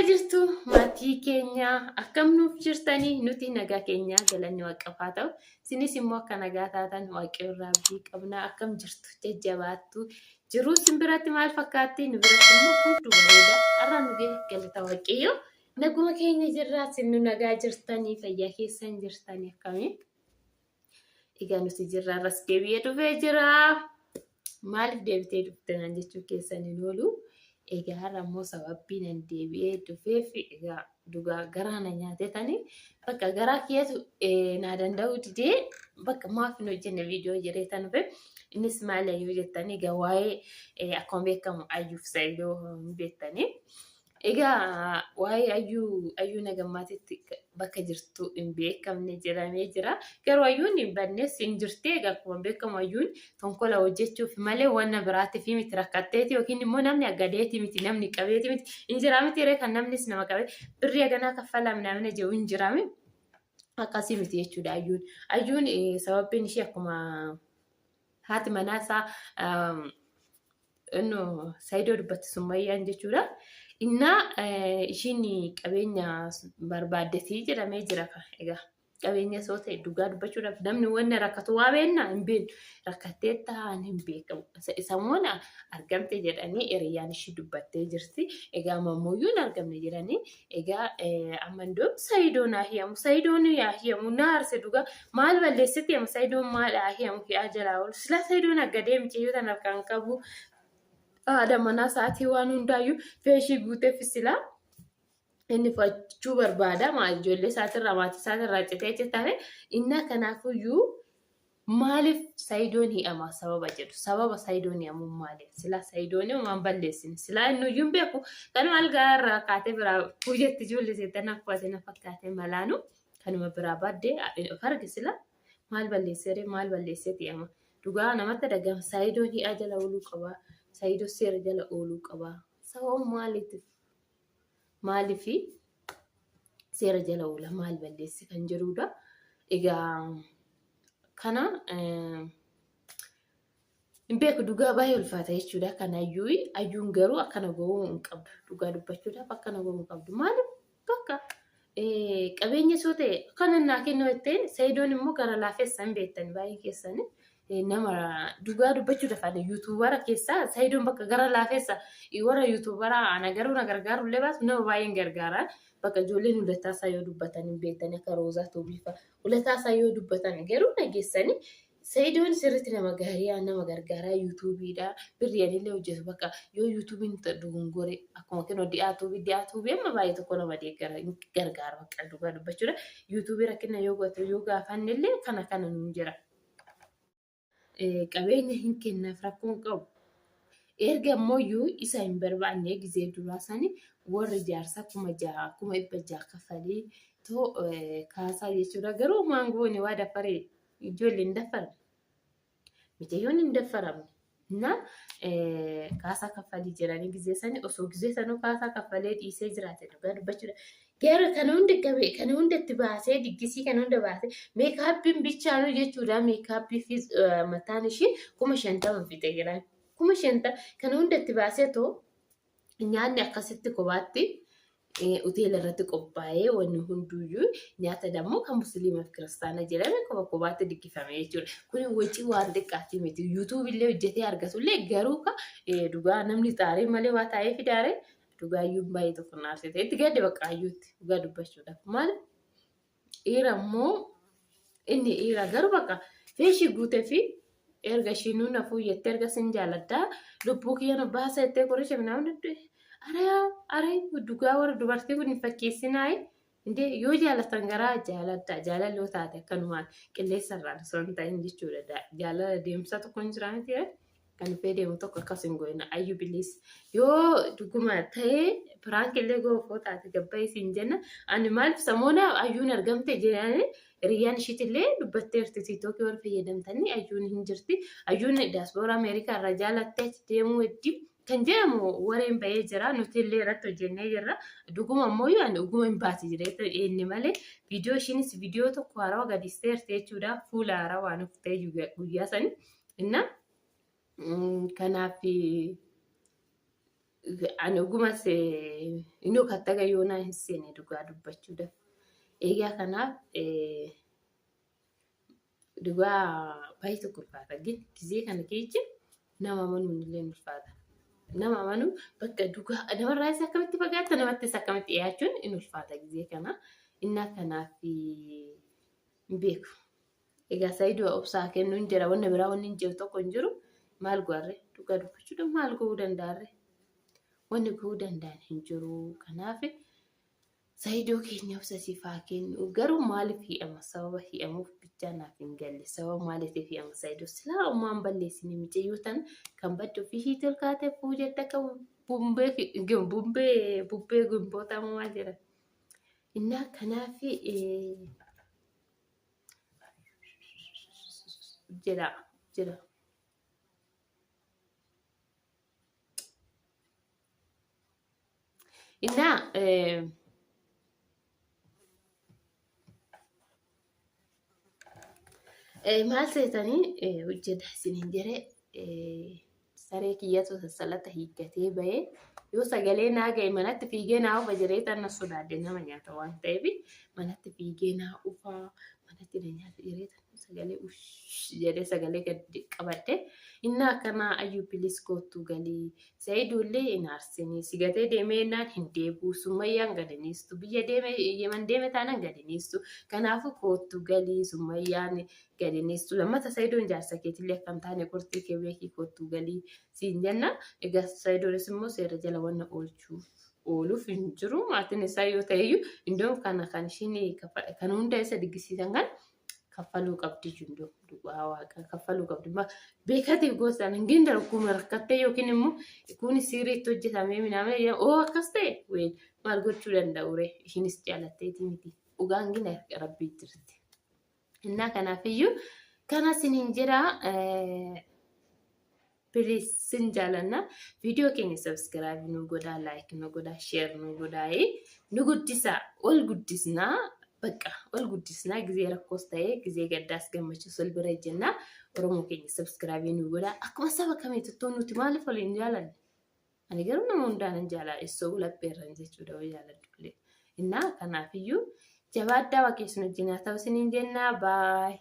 jirtu maatii keenya akkam nuuf jirtanii nuti nagaa keenya galanni waaqaafaa ta'u isinis immoo akka nagaa taatan waaqayyo irraa abdii qabna akkam jirtu jajjabaattu jiruu simbiratti maal fakkaatti nu biratti immoo hunduu bareeda har'a nu galata waaqayyo naguma keenya jirraa sinu nagaa jirtanii fayyaa keessan jirtanii akkamii egaa nuti jirraa ras deebi'ee dhufee jira maaliif deebitee dhuftan jechuu keessaniin oolu. Egaa rammoo sababbiin an deebi'ee dhufeef egaa dhugaa garaa na nyaatetanii bakka garaa keetu naa danda'u didee bakka maaf hin hojjenne viidiyoo jireetan dhufe innis maali ayyuu jettanii egaa waa'ee akkuma beekamu ayyuuf Saayidoo beektanii egaa waa'ee ayyuu nagammaatitti bakka jirtu hin beekamne jedhamee jira garuu ayyuun hin bannes hin jirti egaa akkuma beekamu ayyuun tonkola hojjechuuf malee wanna biraatiif miti rakkatteeti yookiin immoo namni agadeeti miti namni qabeeti miti hin jiraamiti yeroo kan namnis nama qabee birrii aganaa kaffalaa namni jiru hin jiraami akkasii miti jechuudha ayyuun sababbiin ishee akkuma haati manaasaa Saayidoo dubbatti Summayyaan jechuudha. Inna ishiin qabeenya barbaaddetii jedhamee jira egaa qabeenya soo ta'e dhugaa dubbachuudhaaf namni wanna rakkatu waa beekna hin beeknu rakkattee ta'an hin beekamu samuun argamte jedhanii hiriyyaan ishii dubbattee jirti egaa mammuuyyuun argamne jedhanii egaa amandoo Saayidoon aahiyamu Saayidoon aahiyamu naarse dhugaa maal balleessiti amma Saayidoon maal aahiyamu fi'aa jalaa oolu sila Saayidoon aggadee miciyyoo tan harkaan qabu ada mana sa'aatii waan hundaayyuu feeshii guuteef silaa inni fachuu barbaada maal ijoollee isaatirraa maatii isaatirraa citee jettaafe inna kanaafuyyuu maaliif Saayidoon hi'ama sababa jedhu sababa Saayidoon hi'amu maaliif silaa Saayidoon waan balleessin silaa innuyyuun beeku kanuma algaa irraa kaatee biraa hojjetti ijoollee seetan akkuma na fakkaate malaanu kanuma biraa baaddee fargi silaa maal balleesseeti hi'ama dhugaa namatti dhagahama Saayidoon hi'aa jala ooluu qaba. Saayidoo seera jala ooluu qaba. Sababa maaliif seera jala oola maal balleessi kan jedhudha. Egaa kana hin beeku dhugaa baay'ee ulfaata jechuudha. Kana ayyuun garuu akkana go'uu hin qabdu. Dhugaa dubbachuudhaaf akkana go'uu hin qabdu. Maaliif bakka qabeenya soo ta'e kana naa kennu jettee Saayidoon immoo gara laafessa hin beektan baay'ee keessanii. Nama dhugaa dubbachuudhaaf ada yuutuubara keessaa Saayidoon bakka gara laafessa warra yuutuubara ana garuu na gargaaru illee baatu nama baay'een gargaara bakka ijoolleen ulataasaa yoo dubbatan hin beektan akka roozaa tuubiifa ulataasaa yoo dubbatan garuu nageessanii Saayidoon sirriitti nama gaariyaa nama gargaaraa yuutuubiidha birriyaan illee hojjetu bakka yoo yuutuubiin dogongore akkuma kennu dhiyaatuubii amma baay'ee tokko nama gargaara bakka dhugaa dubbachuudha yuutuubii rakkina yoo gaafanne illee kana nuun jira. Qabeenya hin kennaaf rakkoon qabu. Erga ammoo isa hin barbaanne gizee duraa sanii warri jaarsaa kuma 600 kaffalee too kaasaa jechuudha. Garuu maangoon waa dafaree ijoollee hin dafaramne. Mijayyoon hin dafaramne. Na kaasaa kaffalii jedhanii gizee sanii osoo gizee sanuu kaasaa kaffalee dhiisee jiraate dhugaa dubbachuudha. Gara kana hunda qabee kana hundatti baasee diggisii kana hunda baasee meekaappiin bichaanuu jechuudha meekaappii fi mataan ishee 50,000 fixee jira 50,000 kana hundatti baasee too nyaanni akkasitti kophaatti hoteela irratti qophaa'ee wanni hunduyyuu nyaata dammoo kan musliimaa fi kiristaanaa jedhame kophaatti diggifame jechuudha. Kun wajjin waan xiqqaatti miti yuutuubii illee hojjetee argatullee garuu dhugaa namni xaarii malee waa taa'ee fidaare dhugaayyuun baay'ee tokko naasite itti gadde baqqaayyuutti dhugaa dubbachuudhaaf maal dhiira immoo inni dhiira garuu bakka feeshii guutee fi erga ishiinuu na fuuyyettee erga sin jaaladdaa lubbuu kiyyan baasa jettee qorishe minaan aree dhugaa warra dubartii kun hin fakkeessinaayi indee yoo jaalatan garaa jaalalli yoo taate akkanumaan qilleessa irraan osoo hin ta'in jechuudha jaalala deemsa tokko hin jiraaniti kan dhufee deemu tokko akkas hin goone ayyuu biliis yoo dhuguma ta'ee piraankiillee goofoo taate gabbayii siin jenna ani maaliif samoona ayyuun argamte jedhanii hiriyyaan ishiitillee dubbatteerti tiiktookii warra fayyadamtanii ayyuun hin jirti ayyuun daasboora Ameerikaa irraa jaalattee deemuu hedduu kan jedhamu warreen bahee jira nuti illee irratti hojjennee jirra dhuguma ammoo dhuguma hin baati jireenya inni malee viidiyoo ishiinis viidiyoo tokko haarawaa gadisteerti jechuudha fuula haarawaa waan uffitee guyyaa sanii inna kanaaf ani ogumas inni kattaga yoonaa hin seene dhugaa dubbachuudhaaf. Egaa kanaaf dhugaa baay'ee tokko ulfaata. Gizee kana keessa nama amanuun illee ulfaata. Nama amanuu bakka dhugaa namarraa isa akkamitti fagaatta namattis akkamitti dhiyaachuun in ulfaata gizee kana. Innaa kanaaf hin beeku. Egaa Saayiduu obsaa kennuun jira wanna biraa wanni hin jiru tokko hin jiru. Maal goarre dhugaa dubbachuudhaaf maal gochuu danda'arre? Wanni gochuu danda'an hin jiru. Kanaaf Saayiduu keenya obsasiif haa kennu. Garuu maaliif hi'ama? Sababa hi'amuuf bichaa naaf hin galle. Sababa maaliif hi'ama Saayiduu? Silaa uumaan balleessine micayyoo tan kan baddu ofii hiitil kaatee fuujetta akka bubbee gumboota maal jira. Innaa kanaaf jira. Innaa maal seetanii hojjeta isiniin jedhee saree kiyyatu sassalata hiikkatee bahee yoo sagalee naa ga'e manatti fiigee naa ufa jiree tanna sodaadde nama nyaata waan ta'eef manatti fiigee naa ufaa manatti na nyaata jiree tanna sagalee jedhee sagalee gadi qabadde innaa akkanaa ayyuu bilis kootu galii Saayiduullee hin aarsinii sigatee deemee naan hin deebi'u Summayyaan gadaniistu biyya deeme yeman deeme taanaan gadaniistu kanaafuu kootu galii Summayyaan gadaniistu lammata Saayiduun jaarsa keetillee akkam taane qortii kee beekii kootu galii siin jenna egaa Saayiduunis immoo seera jala wanna ooluuf hin jiru maatiin isaa yoo ta'eyyuu indoom kana kan ishiin kan hunda isa diggisiisan kan kaffaluu qabdi jundoo du'aa waaqa kaffaluu qabdi beekatiif goosaan hingin darguma rakkattee yookiin immoo kun sirriitti hojjetamee minaamee oo akkas ta'e ween maal gochuu danda'u ree ishiinis jaalatteetii miti dhugaan gina rabbii jirti. Innaa kanaafiyyuu kana siniin jira please sin jaalanna viidiyoo keenya subscribe nu godhaa like nu godhaa share nu godhaa nu guddisa ol guddisnaa. Bakka ol guddisnaa gizee rakkoos ta'ee gizee gaddaas gammachiisu ol bira ejjennaa Oromoo keenya subscribe nu godhaa akkuma saba kamiittuu nuti maaliif waliin jaalanne ani garuu nama hundaan hin jaalaa essoo lapheerran jechuudha yoo jaaladhullee innaa kanaafiyyuu jabaaddaa waaqessuun wajjin haa ta'u isiniin jennaa baay.